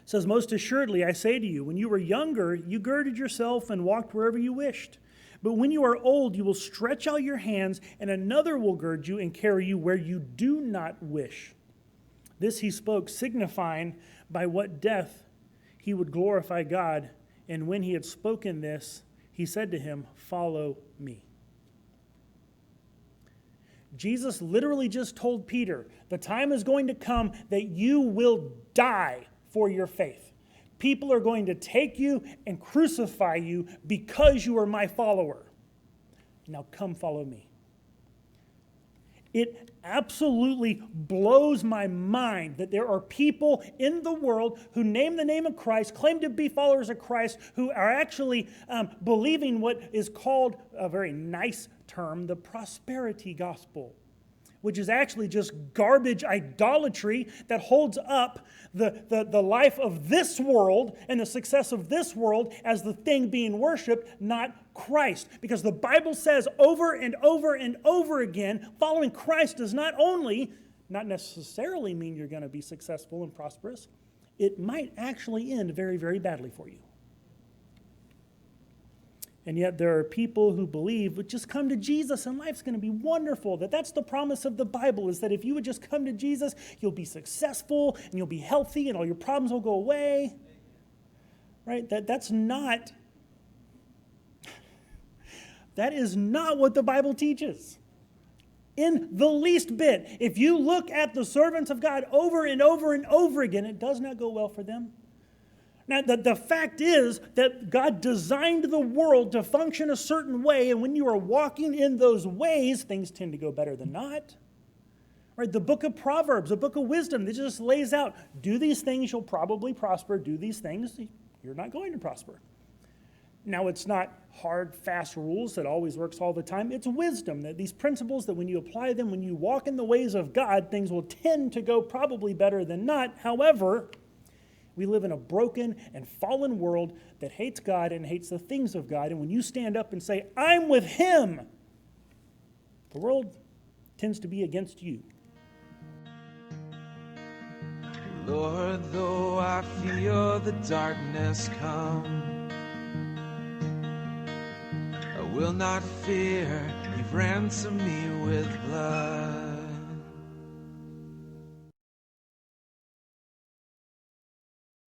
says, "Most assuredly, I say to you, when you were younger, you girded yourself and walked wherever you wished. But when you are old, you will stretch out your hands, and another will gird you and carry you where you do not wish." This he spoke, signifying by what death he would glorify God. And when he had spoken this, he said to him, "Follow me." Jesus literally just told Peter, the time is going to come that you will die for your faith. People are going to take you and crucify you because you are my follower. Now come follow me. It absolutely blows my mind that there are people in the world who name the name of Christ, claim to be followers of Christ, who are actually believing what is called, a very nice term, the prosperity gospel, which is actually just garbage idolatry that holds up the life of this world and the success of this world as the thing being worshipped, not Christ. Because the Bible says over and over and over again, following Christ does not necessarily mean you're going to be successful and prosperous. It might actually end very, very badly for you. And yet there are people who believe, but just come to Jesus and life's going to be wonderful. That's the promise of the Bible, is that if you would just come to Jesus, you'll be successful and you'll be healthy and all your problems will go away. Right? That is not what the Bible teaches. In the least bit. If you look at the servants of God over and over and over again, it does not go well for them. Now, the fact is that God designed the world to function a certain way, and when you are walking in those ways, things tend to go better than not. Right? The book of Proverbs, the book of wisdom, that just lays out, do these things, you'll probably prosper. Do these things, you're not going to prosper. Now, it's not hard, fast rules that always works all the time. It's wisdom, that these principles that when you apply them, when you walk in the ways of God, things will tend to go probably better than not. However, we live in a broken and fallen world that hates God and hates the things of God. And when you stand up and say, I'm with him, the world tends to be against you. Lord, though I feel the darkness come, I will not fear. You've ransomed me with blood.